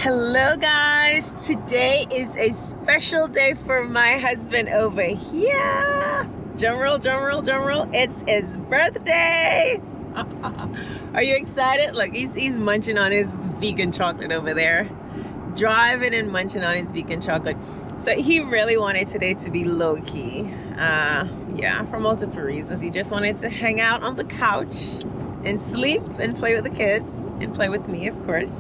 Hello guys, today is a special day for my husband over here. Drum roll, drum roll, drum roll. It's his birthday. Are you excited? Look, he's munching on his vegan chocolate over there. Driving and munching on his vegan chocolate. So he really wanted today to be low-key. Yeah, for multiple reasons. He just wanted to hang out on the couch and sleep and play with the kids and play with me, of course.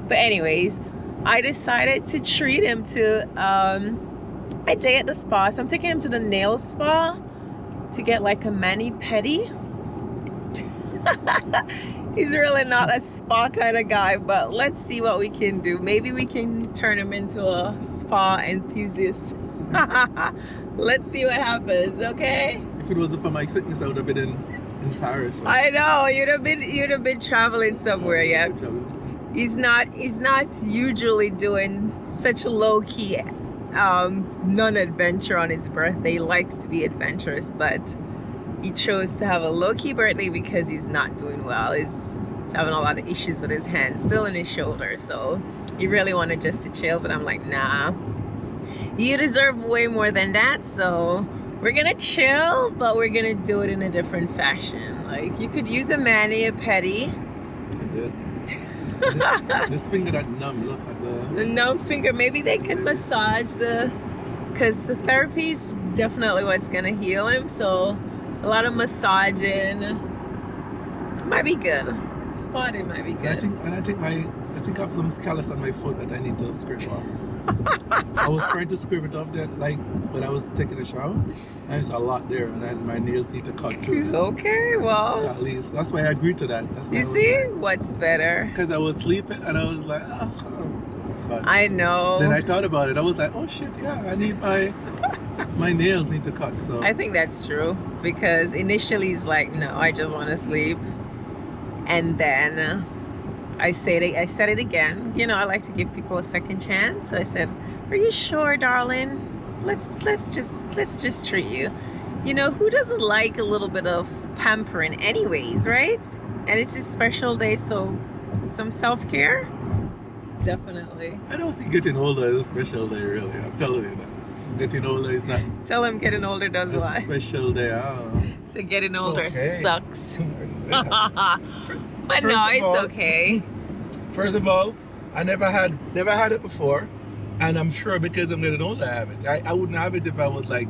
But anyways, I decided to treat him to a day at the spa. So I'm taking him to the nail spa to get like a mani-pedi. He's really not a spa kind of guy, but let's see what we can do. Maybe we can turn him into a spa enthusiast. Let's see what happens, okay? If it wasn't for my sickness, I would have been in Paris. I know, you'd have been traveling somewhere, yeah. He's not usually doing such a low-key non-adventure on his birthday. He likes to be adventurous, but he chose to have a low-key birthday because he's not doing well. He's having a lot of issues with his hand, still in his shoulder, so he really wanted just to chill, but I'm like, nah, you deserve way more than that. So we're gonna chill, but we're gonna do it in a different fashion. Like, you could use a mani, a pedi. I did. This finger that numb, look at the numb finger. Maybe they can massage because the therapy is definitely what's gonna heal him. So a lot of massaging might be good. Spotting might be good. I think I have some callus on my foot that I need to scrape off. I was trying to scrape it off there, like when I was taking a shower, and there's a lot there, and then my nails need to cut too. So okay, well, so at least that's why I agreed to that. That's why you see what's better? Because I was sleeping and I was like, oh. But I know. Then I thought about it. I was like, oh shit, yeah, I need my nails need to cut. So I think that's true, because initially he's like, no, I just want to sleep, and then I said it again. You know, I like to give people a second chance. So I said, are you sure, darling? Let's just treat you. You know, who doesn't like a little bit of pampering anyways, right? And it's a special day, so some self-care, definitely. I don't see getting older as a special day, really. I'm telling you that. Getting older is not. Tell him getting older does what? A special day. So getting older sucks. But First no, it's all, okay. First of all, I never had it before, and I'm sure because I'm getting older I have it. I wouldn't have it if I was like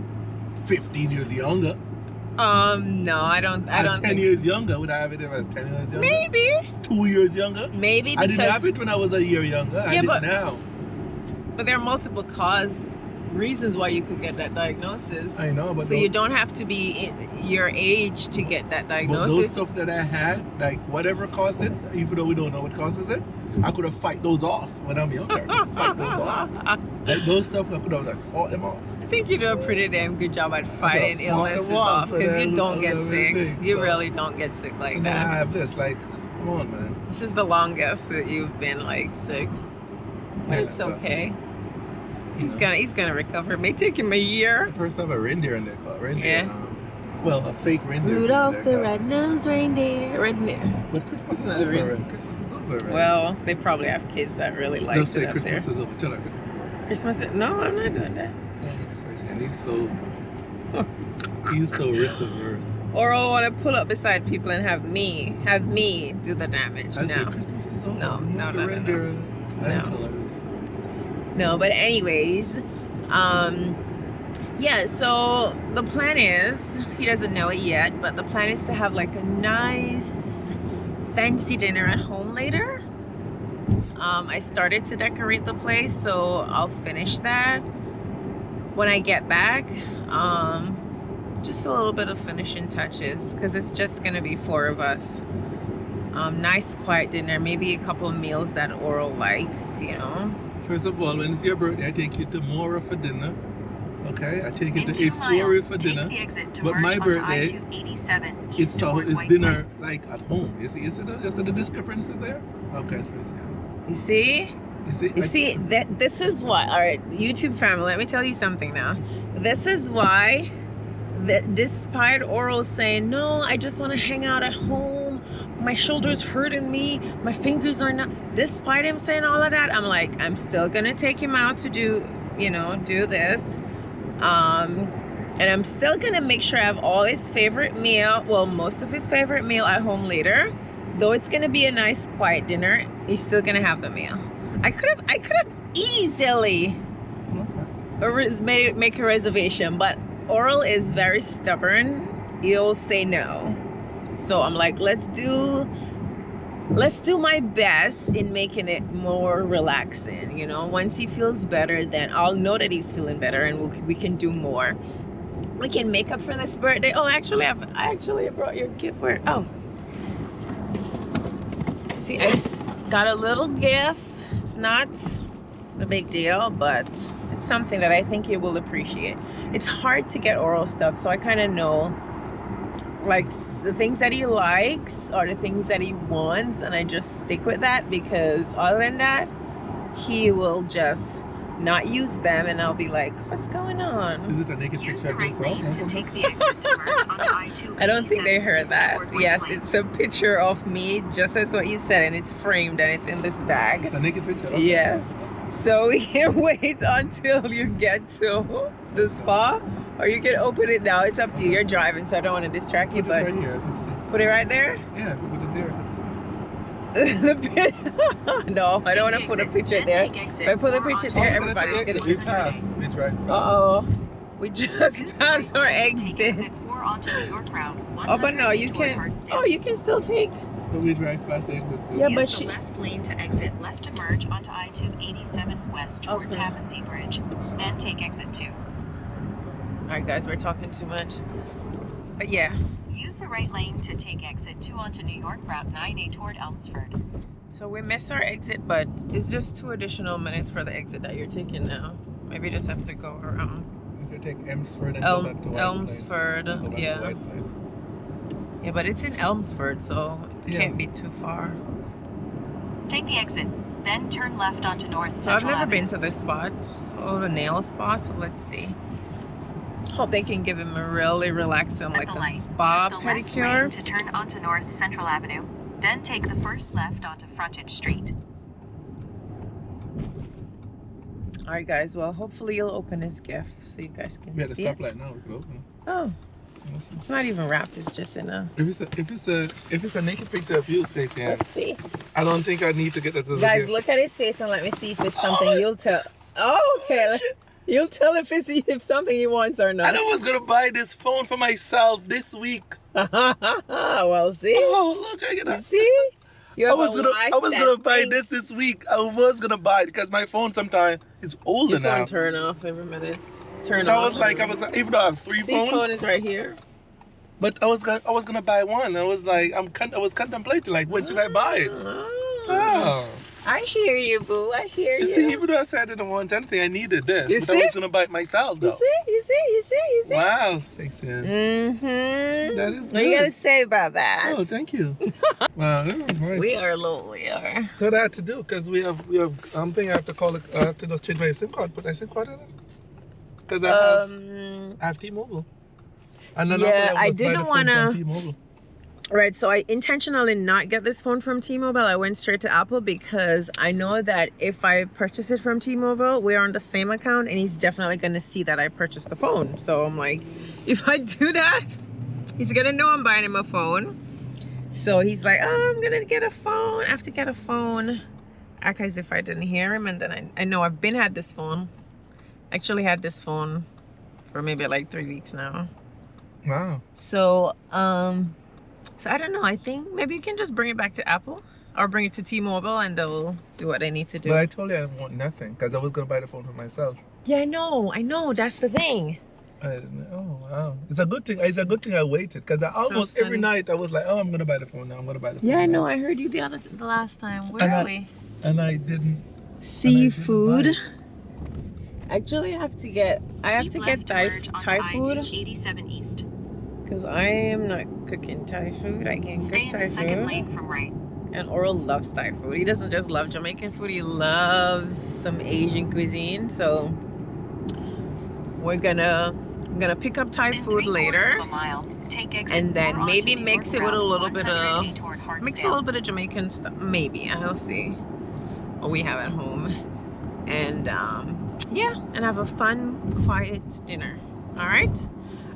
15 years younger. No, I don't 10 years younger. Would I have it if I was 10 years younger? Maybe. 2 years younger? Maybe. I didn't have it when I was a year younger. I did now. But there are multiple reasons why you could get that diagnosis. I know, but so you don't have to be your age to get that diagnosis. But those stuff that I had, like whatever caused it, even though we don't know what causes it, I could have fight those off when I'm younger. Fight those off. Like those stuff, I could have like fought them off. I think you do a pretty damn good job at fighting illnesses off, because you don't get sick. You really don't get sick like that. I have this, like, come on, man. This is the longest that you've been like sick. But it's okay. He's gonna recover. It may take him a year. The person have a reindeer in their car. Reindeer. Yeah. Well, a fake reindeer. Rudolph the red-nosed reindeer. But Christmas is over already. Christmas is over already. Well, they probably have kids that really like it. Don't say up Christmas there. is over. Tell her Christmas is over. Christmas is, no, I'm not doing that. And he's so risk-averse. Or I want to pull up beside people and have me do the damage. I No. said Christmas is over. No. No, but anyways, yeah, so the plan is, he doesn't know it yet, but the plan is to have like a nice fancy dinner at home later. I started to decorate the place, so I'll finish that when I get back. Just a little bit of finishing touches, because it's just gonna be 4 of us. Nice quiet dinner, maybe a couple of meals that Oral likes, you know. First of all, when it's your birthday, I take you to Mora for dinner. Okay, I take you to Afterward for dinner. But my birthday is dinner like at home. You see the discrepancy there? Okay, so you see? You see, this is why, all right, YouTube family, let me tell you something now. This is why, despite Oral saying, no, I just want to hang out at home my shoulder's hurting me, my fingers are not, despite him saying all of that, I'm like, I'm still gonna take him out to do, you know, do this. And I'm still gonna make sure I have all his favorite meal, well, most of his favorite meal at home later. Though it's gonna be a nice quiet dinner, he's still gonna have the meal. I could have easily make a reservation, but Oral is very stubborn. He'll say no. So I'm like, let's do my best in making it more relaxing, you know. Once he feels better, then I'll know that he's feeling better, and we can do more. We can make up for this birthday. Oh, actually, I actually brought your gift. Where? Oh, see, I got a little gift. It's not a big deal, but it's something that I think he will appreciate. It's hard to get Oral stuff, so I kind of know like the things that he likes or the things that he wants, and I just stick with that, because other than that, he will just not use them, and I'll be like, what's going on? Is it a naked Use picture the of right lane yourself? to take the exit to merge onto I-287. I don't think they heard that. toward White Yes, Plains. it's a picture of me, just as what you said, and it's framed and it's in this It's bag. a naked picture? Okay. Yes. So we can wait until you get to the spa, or you can open it now. It's up to you. You're driving, so I don't want to distract you, Put it but right here, I can see. put it right there. Yeah, if you put it there, I can see. No, I don't want to Take put a exit, picture then there. take exit If I put a 4 picture onto there, North everybody's Road gonna- We pass. We drive past. Uh-oh. We just Use the passed right our lane to take exit. exit 4 onto New York Route Oh, but no, 100 you toward can. Hartsdale. Oh, you can still take. But we drive past the exit. So Yeah, Use but the she- left lane to exit left to merge onto I-287 west toward Okay. Tappan Zee Bridge. Then take exit 2. All right, guys, we're talking too much. But yeah. Use the right lane to take exit 2 onto New York Route 9A toward Elmsford. So we missed our exit, but it's just 2 additional minutes for the exit that you're taking now. Maybe you just have to go around. if you take Elmsford and go back to White Elmsford, Plains. Go back to yeah. White Plains. Yeah, but it's in Elmsford, so it Yeah. can't be too far. Take the exit, then turn left onto North So I've Central never Avenue. been to this spot, so the nail spa, so let's see. Hope they can give him a really relaxing, At like the a light, spa use the left lane pedicure. to turn onto North Central Avenue. Then take the first left onto Frontage Street. All right, guys, well, hopefully you'll open his gift so you guys can We at the see it. stoplight now. We could open it. Oh, Let's see. it's not even wrapped, it's just in a, If it's a naked picture of you, Stacey, let's see. I don't think I need to get that to the Guys, gift. look at his face and let me see if it's something you'll tell. Oh, okay. You'll tell if something he wants or not. I was gonna buy this phone for myself this week. Well, see? Oh, look, I You get see? You I have was a gonna wife that buy thinks this week. I was gonna buy it because my phone sometimes is older your phone now. turn off every minute. Turn So off. I was like, even though I have 3 See, his phones, phone is right here. but I was gonna buy one. I was like, I was contemplating like, when should I buy it? Oh. I hear you, boo. I hear you. You see, even though I said I didn't want anything, I needed this. You but I see? was gonna buy it myself though. You see? Wow, Stacey. Mm-hmm. That is What you good. gotta say about that? Oh, thank you. Wow, that was nice. We are low. We are. So that I had to do because we have. I'm thinking I have to call it. I have to just change my SIM card. Put my SIM card in it. Because I have T-Mobile. And then Yeah, I was buying didn't the phone from wanna- T-Mobile. Right, so I intentionally not get this phone from T-Mobile. I went straight to Apple because I know that if I purchase it from T-Mobile, we're on the same account and he's definitely going to see that I purchased the phone. So I'm like, if I do that, he's going to know I'm buying him a phone. So he's like, oh, I'm going to get a phone. I have to get a phone. Act as if I didn't hear him. And then I know I've had this phone. Actually had this phone for maybe like 3 weeks now. Wow. So, so I don't know. I think maybe you can just bring it back to Apple or bring it to T-Mobile and they'll do what they need to do. But I told you I didn't want nothing because I was gonna buy the phone for myself. Yeah, I know. That's the thing. Oh wow, it's a good thing. It's a good thing I waited because almost every sunny. night I was like, oh, I'm gonna buy the phone now. I'm gonna buy the phone. Yeah, I now. know. I heard you the last time. Where And are I- we? And I didn't. Seafood. Actually, I have to get Keep left to Thai merge onto food I-287 East. because I am not cooking Thai food. I can Stay cook in Thai the second food. lane from right. And Oral loves Thai food. He doesn't just love Jamaican food, he loves some Asian cuisine. So I'm gonna pick up Thai In food 3/4 later. of a mile, take exit and then 4 maybe onto mix York it with a Route little bit of 108 toward Hartsdale. Jamaican stuff. Maybe I'll see what we have at home, and yeah, and have a fun, quiet dinner. All right.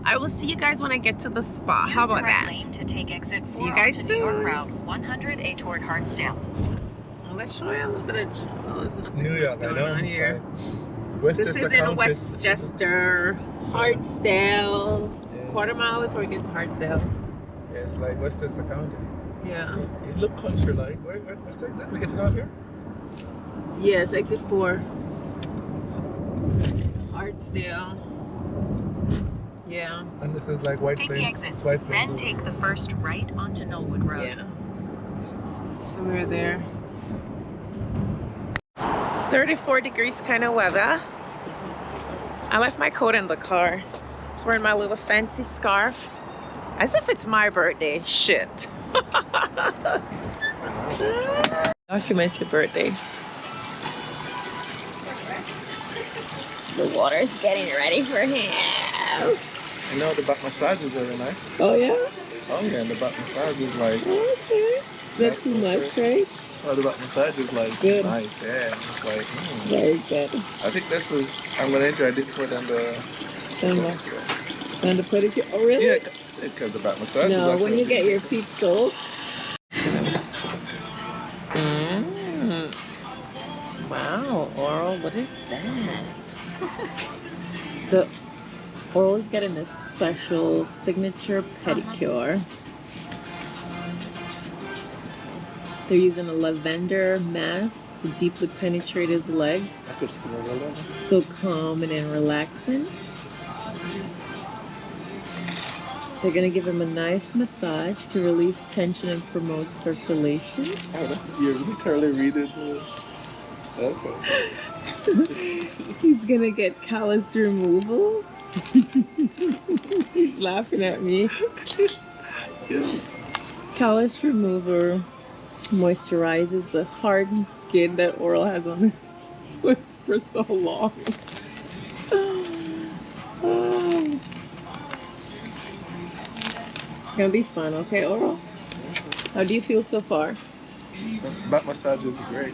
I will see you guys when I get to the spot. How about that? Lane to take exit 4 See you guys onto soon. New York Route 108 toward Hartsdale. Well, let's show you a little bit of there's nothing New York, much going on here. Like This is in Westchester, Hartsdale. Yeah. Quarter mile before we get to Hartsdale. Yeah, it's like Westchester County. Yeah. It look country like. What's the exit? We getting out here? Yes, exit 4. Hartsdale. Yeah. And this is like White Take Plains. the exit, White Plains then take the first right onto Knollwood Road. Yeah. So we're there. 34 degrees kind of weather. I left my coat in the car. Just wearing my little fancy scarf. As if it's my birthday. Shit. Document your birthday. The water's getting ready for him. You know, the back massage is very nice. Oh yeah? Oh yeah, the back massage is like... Okay. It's not too much, right? Oh, the back massage is like good. nice, yeah. It's like, Very good. I think this is... I'm going to enjoy this more than the... And the pedicure? Oh really? Yeah, because the back massage is No, actually... when you get your feet sold. Wow, Oral, what is that? So, Oral is getting this special signature pedicure. They're using a lavender mask to deeply penetrate his legs. I could see a little. So calming and relaxing. They're gonna give him a nice massage to relieve tension and promote circulation. Oh, that's... You're literally reading the... Okay. He's gonna get callus removal. He's laughing at me. Yeah. Callus remover moisturizes the hardened skin that Oral has on his foot for so long. Oh. It's gonna be fun, okay, Oral? How do you feel so far? Back massage is great.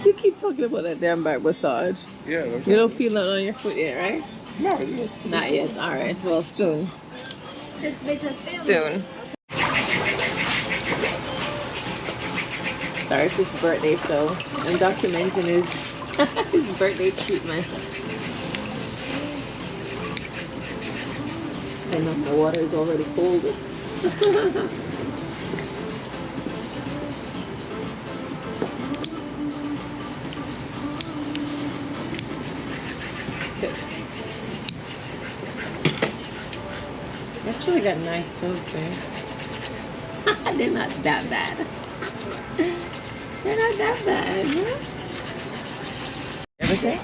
You keep talking about that damn back massage. Yeah. You don't feel that on your foot yet, right? No, yes. Not yet. All right. Well, soon. Soon. Sorry, it's his birthday, so I'm documenting his his birthday treatment. I know the water is already cold. Actually got nice toes, babe. They're not that bad. They're not that bad, huh? Everything?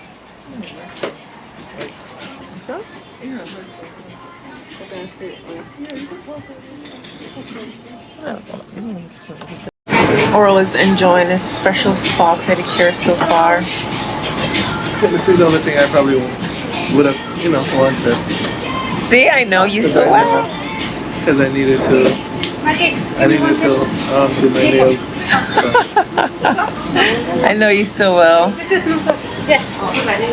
So? Yeah. Oral is enjoying his special spa pedicure so far. This is the only thing I probably would have, wanted. See, I know you so well. Because I needed to do my nails. I know you so well.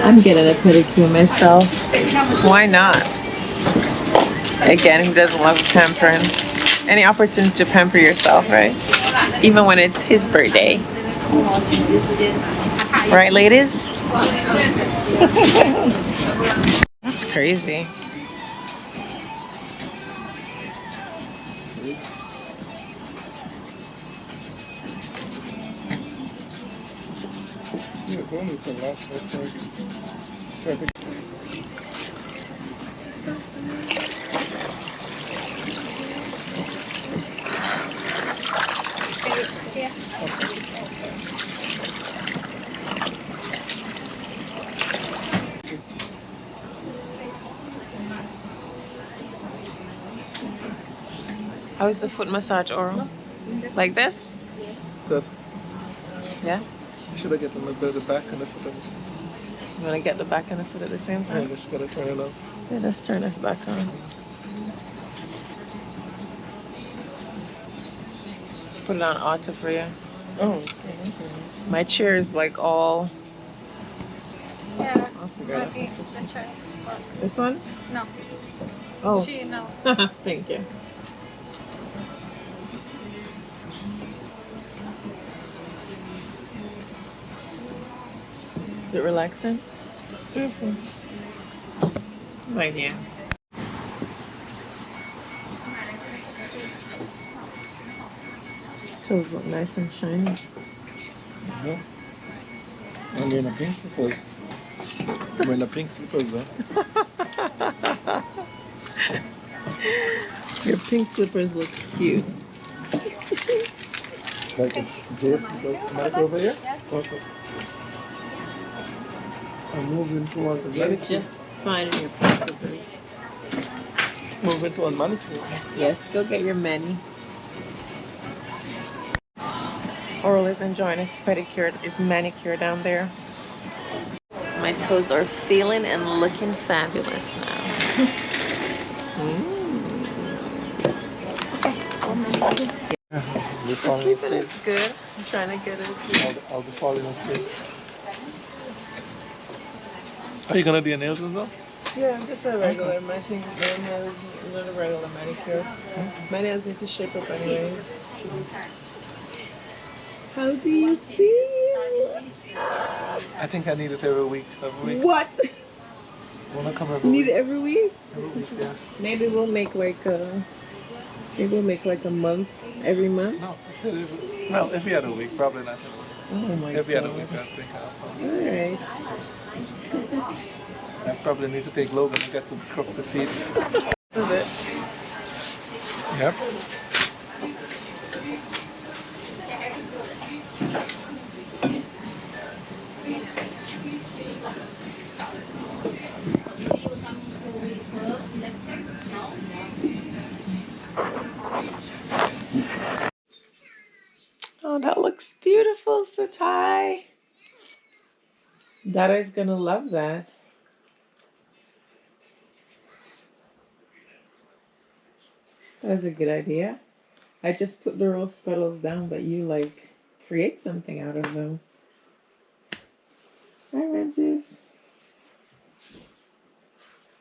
I'm getting a pedicure myself. Why not? Again, who doesn't love pampering? Any opportunity to pamper yourself, right? Even when it's his birthday. Right, ladies? That's crazy. How is the foot massage, Oral? Like this? It's good. Yeah? Should I get the back and the foot? You want to get the back and the foot at the same Yeah, time? just gotta turn it on. Yeah, let's turn this back on. put it on auto for you. Oh, my chair is like all. Yeah. I'll figure it out. Okay, the chair. This one? No. Oh. She no. Thank you. Is it relaxing? This one. Right here. Toes look nice and shiny. Yeah. And wearing a pink slippers. Wearing a pink slippers, huh? Your pink slippers looks cute. Like a date mic over here? Yes. Okay. I'm moving towards the You're manicure. just fine in your pink slippers. Moving towards manicure. Yes, go get your mani. Oral is enjoying his pedicure, his manicure down there. My toes are feeling and looking fabulous now. We're The falling sleeping asleep. is good. I'm trying to get it. I'll be falling asleep. Are you gonna do your nails as well? Yeah, just a regular. My nails, not a regular manicure. My nails need to shape up anyways. How do you feel? I think I need it every week. What? Wanna come You every need week? it every week? Every week, yes. Maybe we'll make like a. Maybe we'll make like a month, every month. No, I said every, well, every other week, probably not every week. Oh my Every god. other week, I think I'll Alright. I probably need to take Logan and get some scrub to feed. Is it? Yep. Oh, that looks beautiful, Satai. Dada's gonna love that. That's a good idea. I just put the rose petals down, but you like create something out of them. Hi, Ramses.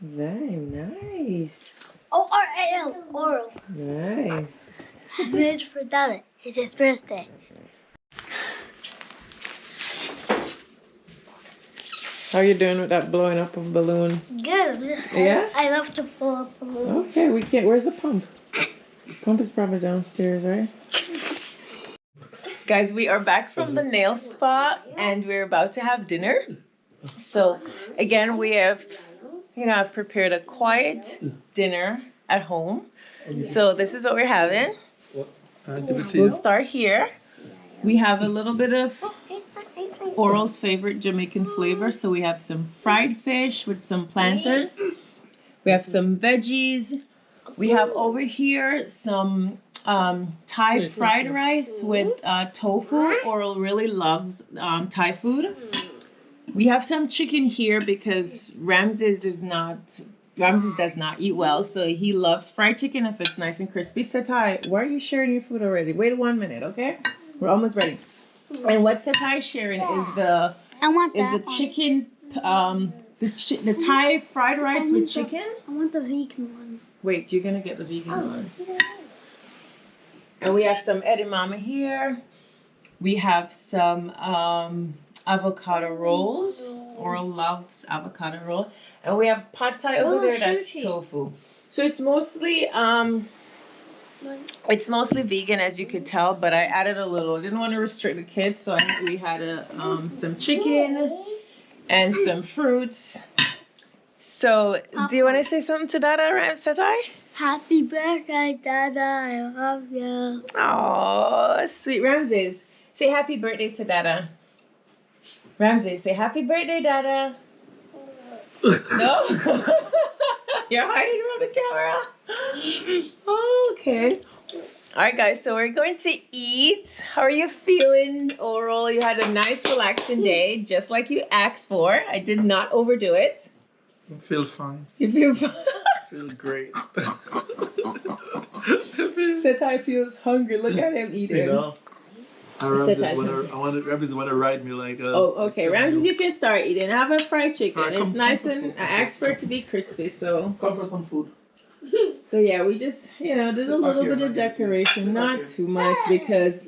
Very nice. O-R-A-L, oral. Nice. Made for Dada. It's his birthday. How are you doing with that blowing up of balloon? Good. Yeah? I love to blow up balloons. Okay, we can't. Where's the pump? Pump is probably downstairs, right? Guys, we are back from the nail spa and we're about to have dinner. So, again, we have, I've prepared a quiet dinner at home. So, this is what we're having. I'll give it to We'll you. start here. We have a little bit of Oral's favorite Jamaican flavor. So, we have some fried fish with some plantains. We have some veggies. We have over here some Thai fried rice with tofu. Oral really loves Thai food. We have some chicken here because Ramses does not eat well, so he loves fried chicken if it's nice and crispy. Satai, why are you sharing your food already? Wait 1 minute, okay? We're almost ready. And what Satai is sharing is the chicken, the Thai fried rice with chicken. I want the vegan one. Wait, you're gonna get the vegan one. And we have some edamame here. We have some avocado rolls. Oral loves avocado roll. And we have pad thai over there that's tofu. So it's mostly vegan, as you could tell, but I added a little. I didn't want to restrict the kids, so we had some chicken and some fruits. So, do you want to say something to Dada, Satai? Happy birthday, Dada. I love you. Oh, sweet Ramses. Say happy birthday to Dada. Ramses, say happy birthday, Dada. No? You're hiding from the camera? Okay. All right, guys, so we're going to eat. How are you feeling, Oral? You had a nice, relaxing day, just like you asked for. I did not overdo it. I feel fine. You feel fine? I feel great. Setai feels hungry. Look at him eating. You know? Ramses want to ride me like a... Oh, okay. Ramses, you can start eating. Have a fried chicken. Right, it's nice and I asked for it to be crispy, so... Come for some food. So yeah, we just, there's a little bit of decoration. Not too much because...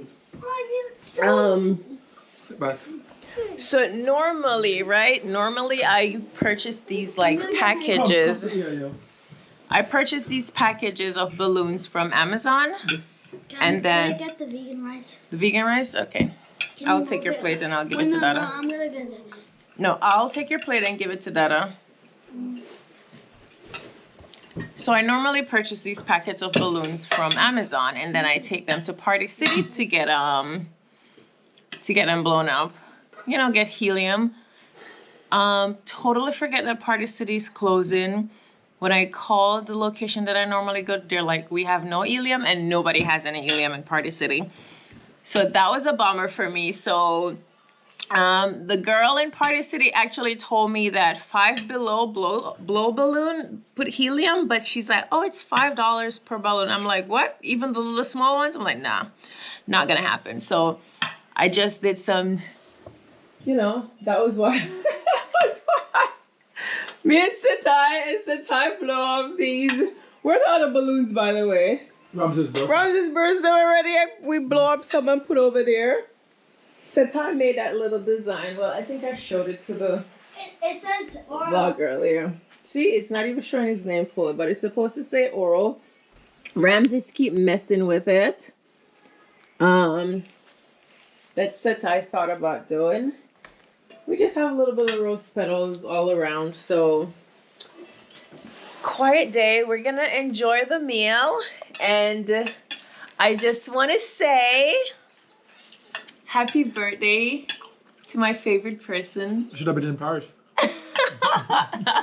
So normally, right? Normally I purchase these like packages. I purchase these packages of balloons from Amazon. And then... Can I get the vegan rice? The vegan rice? Okay. I'll take your plate and I'll give it to Dada. No, I'm gonna get it. No, I'll take your plate and give it to Dada. So I normally purchase these packets of balloons from Amazon and then I take them to Party City to get them blown up. Get helium. Totally forget that Party City's closing. When I called the location that I normally go, they're like, we have no helium and nobody has any helium in Party City. So that was a bummer for me. So the girl in Party City actually told me that 5 Below blow balloon put helium, but she's like, oh, it's $5 per balloon. I'm like, what? Even the little small ones? I'm like, nah, not gonna happen. So I just did some, that was why. Me and Setai blow up these. Where are the other balloons, by the way? Ramses' birthday already. We blow up some and put over there. Setai made that little design. Well, I think I showed it to the It says oral. vlog earlier. See, it's not even showing his name fully, but it's supposed to say oral. Ramses keep messing with it. That Setai thought about doing. We just have a little bit of rose petals all around, so quiet day. We're gonna enjoy the meal, and I just want to say happy birthday to my favorite person. Should have been in Paris.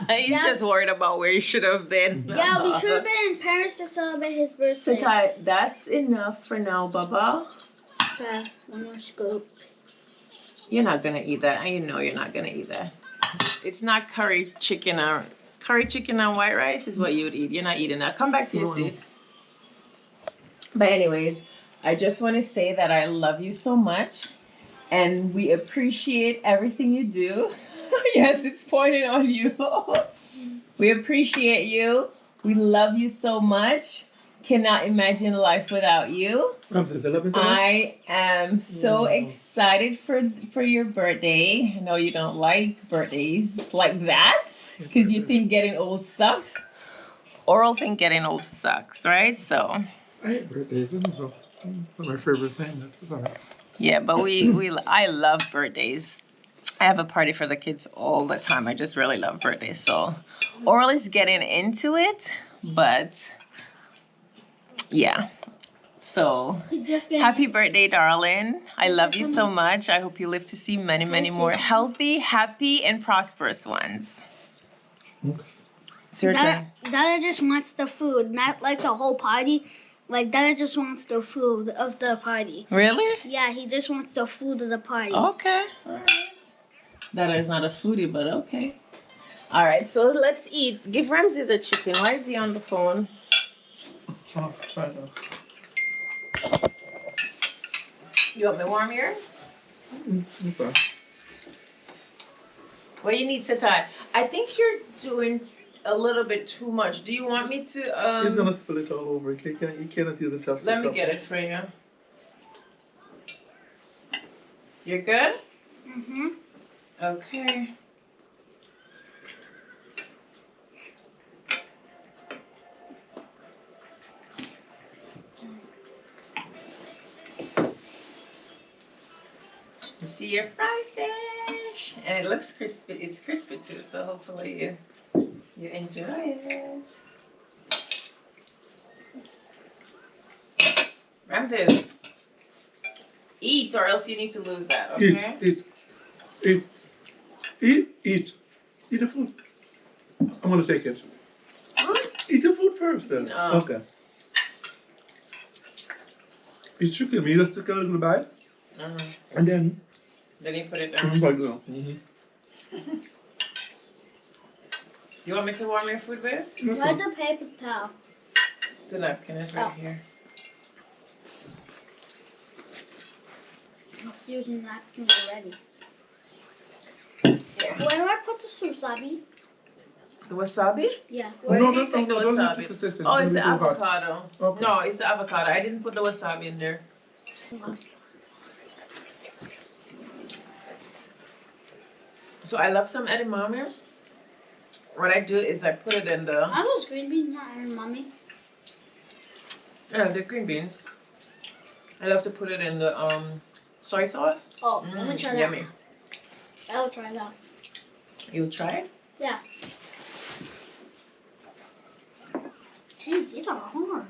He's just worried about where he should have been. Yeah, we should have been in Paris to celebrate his birthday. Setai, that's enough for now, Baba. Okay, one more scoop. You're not gonna eat that. I know you're not gonna eat that. It's not curry chicken and white rice is what you would eat. You're not eating that. Come back to your seat. But anyways, I just want to say that I love you so much and we appreciate everything you do. Yes, it's pointed on you. We appreciate you. We love you so much. Cannot imagine life without you. I am so excited for your birthday. I know you don't like birthdays like that because you think getting old sucks. Oral think getting old sucks, right? So I hate birthdays. It's my favorite thing. It's all right. Yeah, but I love birthdays. I have a party for the kids all the time. I just really love birthdays. So Oral is getting into it, but yeah. So happy birthday, darling. I love you so much. I hope you live to see many, many more healthy, happy, and prosperous ones. It's your turn. Dada just wants the food, not like the whole party. Like, Dada just wants the food of the party. Really? Yeah, he just wants the food of the party. Okay. All right. Dada is not a foodie, but okay. All right, so let's eat. Give Ramses a chicken. Why is he on the phone? Oh, right. You want me warm yours? Okay. What do you need, Setai? I think you're doing a little bit too much. Do you want me to? He's gonna spill it all over. You cannot use a chopstick. Let me get it for you. You're good? Mm-hmm. Okay. You see your fried fish, and it looks crispy. It's crispy too, so hopefully you enjoy it. Ramses, eat, or else you need to lose that. Okay. Eat the food. I'm gonna take it. Eat the food first, then. No. Okay. Eat chicken. You just take a little bite, and then. Then you put it down. You want me to warm your food with? Where's the paper towel? The napkin is right Oh. here. I was using napkins already. Yeah. Where do I put the wasabi? The wasabi? Yeah. Where No, do you take the don't wasabi? take the sesame. Oh, it's It's the gonna be too hot. avocado. Okay. No, it's the avocado. I didn't put the wasabi in there. So I love some edamame. What I do is I put it in the I was green beans, not mommy. the green beans. I love to put it in the soy sauce. Oh, let me try that. Yummy. I'll try that. You try it? Yeah. Jeez, these are hard.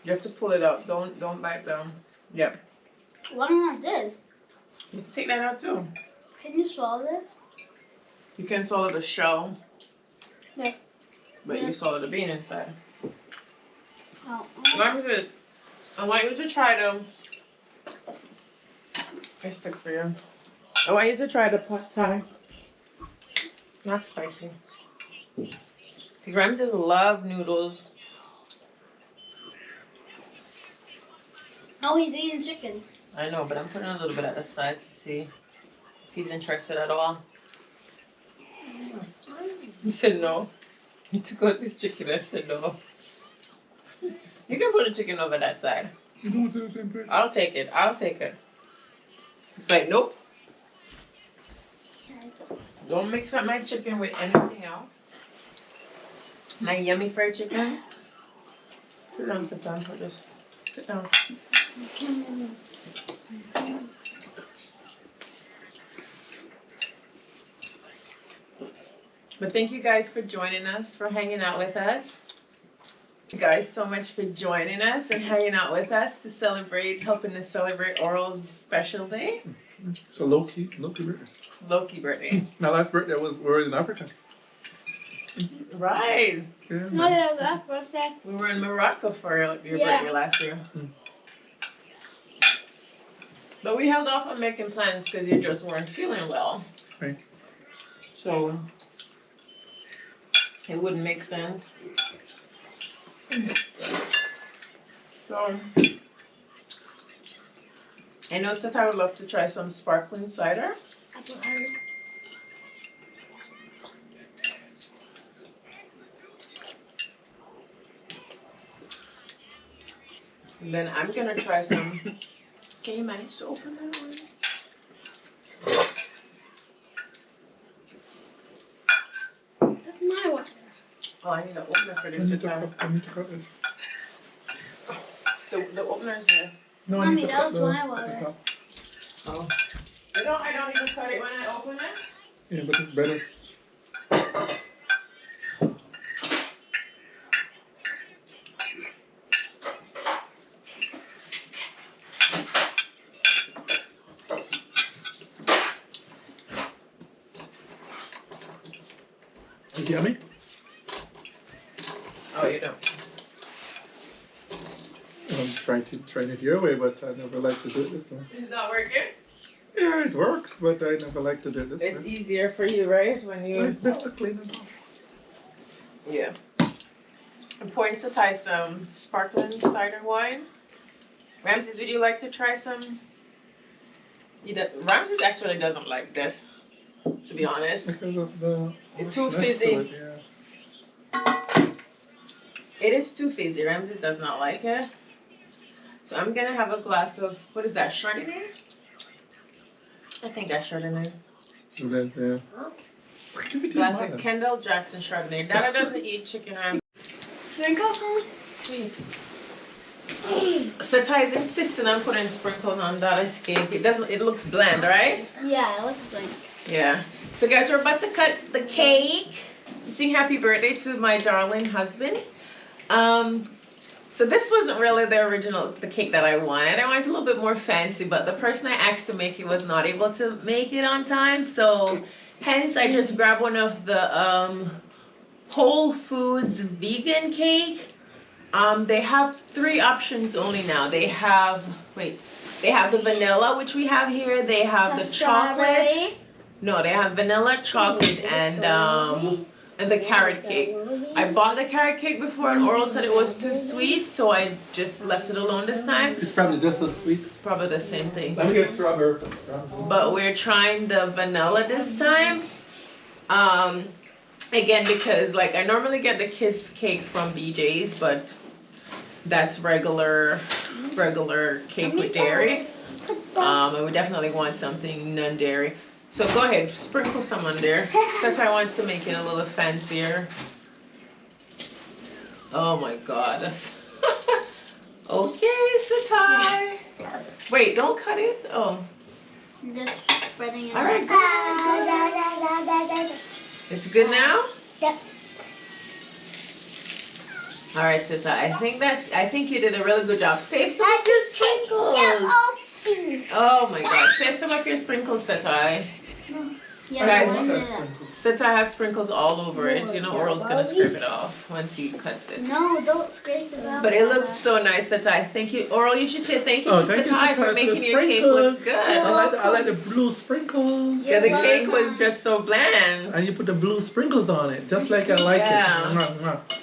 You have to pull it out. Don't bite down. Yep. Why not this? You take that out too. Can you swallow this? You can swallow the shell. Yeah. But Yeah. you swallow the bean inside. Oh. I want you to try the. I stick for you. I want you to try the pad thai. Not spicy. Because Ramses love noodles. Oh, he's eating chicken. I know, but I'm putting a little bit at the side to see if he's interested at all. He said no. He took out this chicken. I said no. You can put the chicken over that side. You don't want to do the same thing? I'll take it. I'll take it. It's like, nope. Don't mix up my chicken with anything else. My yummy fried chicken. Sit down, sit down for this. Sit down. But thank you guys for joining us, for hanging out with us. Thank you guys so much for joining us and hanging out with us to celebrate, helping us celebrate Oral's special day. It's a low-key birthday. Loki birthday. My last birthday we were in Africa. Right. Yeah, No, man. yeah, that's birthday. We were in Morocco for your Yeah. birthday last year. Mm. But we held off on making plans because you just weren't feeling well. Right. So it wouldn't make sense. So I know that I would love to try some sparkling cider. Apple cider. And then I'm gonna try some. Can you manage to open that one? That's my water. Oh, I need an opener for I this need to time. cut, I need to cut this. The opener's there. No, I Mommy, need to that cut was the my water. top. Oh. I don't even cut it when I open it. Yeah, but it's better. Is it yummy? Oh, you don't. I'm trying it your way, but I never like to do it this way. It's not working? Yeah, it works, but I never like to do it this It's way. easier for you, right? When you. It's best to clean it off. Yeah. I'm pouring to tie some sparkling cider wine. Ramses, would you like to try some? Ramses actually doesn't like this, to be honest. Because of the. It's too richness to fizzy. it, yeah. It is too fizzy. Ramses does not like it. So I'm gonna have a glass of, what is that, Chardonnay? I think that's Chardonnay. It is, yeah. Give it to Glass your of mother. Kendall Jackson Chardonnay. Dada doesn't eat chicken, Ramses. Sprinkles for me? So Ty's insisting on putting sprinkles on Dada's cake. It looks bland, right? Yeah, it looks like. Yeah. So guys, we're about to cut the cake. Sing happy birthday to my darling husband. So this wasn't really the cake that I wanted. I wanted a little bit more fancy, but the person I asked to make it was not able to make it on time. So hence I just grabbed one of the Whole Foods vegan cake. They have 3 options only now. They have the vanilla, which we have here. They have the chocolate. No, they have vanilla, chocolate, and the carrot cake. I bought the carrot cake before, and Oral said it was too sweet, so I just left it alone this time. It's probably just as sweet. Probably the same thing. Let me get strawberry. But we're trying the vanilla this time. Again, because like I normally get the kids cake from BJ's, but that's regular cake with dairy. And we definitely want something non-dairy. So go ahead, sprinkle some on there. Satai wants to make it a little fancier. Oh my god. Okay, Satai. Wait, don't cut it. Oh. I'm just spreading it. All right. It's good now? Yep. All right, Satai. I think you did a really good job. Save some of your sprinkles. Oh my god. Save some of your sprinkles, Satai. Yeah, Guys, since I have sprinkles all over it, you know Oral's gonna scrape it off once he cuts it. No, don't scrape it off. But it looks so nice, Satai. Thank you, Oral. You should say thank you to Thank you, Satai for making your cake looks good. I like the blue sprinkles. Yeah, the cake was just so bland. And you put the blue sprinkles on it, just like I like it.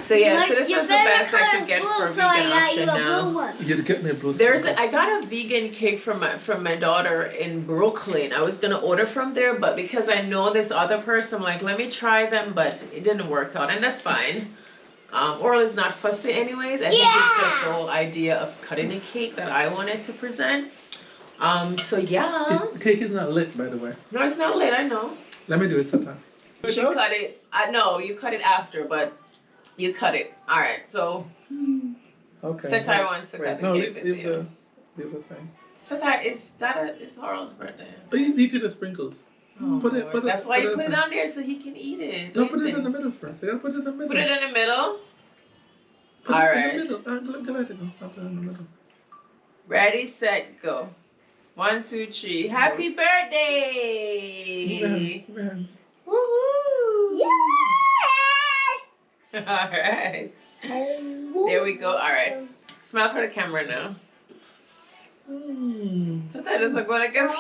So yeah, so this was the best I could get for a vegan option now. You get me a blue sprinkle. I got a vegan cake from my daughter in Brooklyn. I was gonna order from there, but because I know this other person, I'm like, let me try them, but it didn't work out, and that's fine. Oral is not fussy anyways. I think it's just the whole idea of cutting a cake that I wanted to present. So yeah. The cake is not lit, by the way. No, it's not lit, I know. Let me do it sometime. She cut it. No, you cut it after, but you cut it. All right, so Okay. Satai wants to cut the cake with you. Leave the thing. Satai, it's Oral's birthday. But he's eating the sprinkles. Oh, that's why you put it on there so he can eat it. No, put it in the middle first. You gotta put it in the middle. Put it in the middle? Put All it right. in the middle. Let it go. I'll put it in the middle. Ready, set, go. 1, 2, 3. Happy birthday! Move your hands. Woohoo! Yeah! All right. There we go. All right. Smile for the camera now. So that doesn't go like a...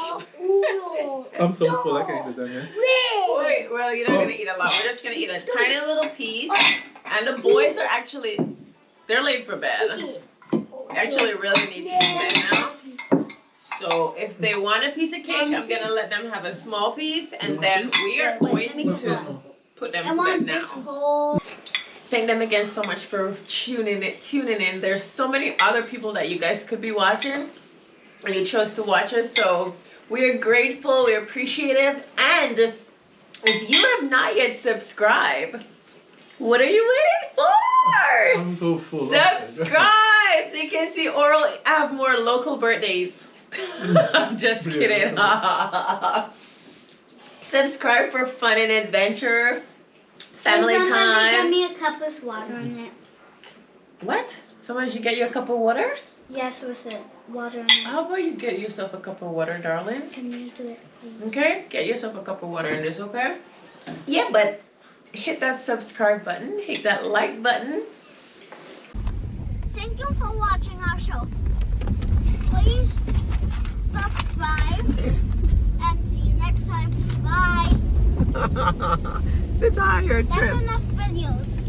I'm so full. I can't do that, man. Wait, well, you're not going to eat a lot. We're just going to eat a tiny little piece. And the boys are actually... They're late for bed. They actually really need to be in bed now. So if they want a piece of cake, I'm going to let them have a small piece. And then we are going to put them to bed now. Thank them again so much for tuning in. There's so many other people that you guys could be watching, and you chose to watch us. So we are grateful, we're appreciative, and if you have not yet subscribed, what are you waiting for? I'm so full. Subscribe so you can see Oral have more local birthdays. I'm just kidding. Subscribe for fun and adventure. Family time. Get me a cup with water in it. What? Someone should get you a cup of water? Yes, with it. Water in it. How about you get yourself a cup of water, darling? Can you do it, please? Okay? Get yourself a cup of water in this, okay? Yeah, but hit that subscribe button. Hit that like button. Thank you for watching our show. Please subscribe and see you next time. Bye. Sit on your That's enough videos.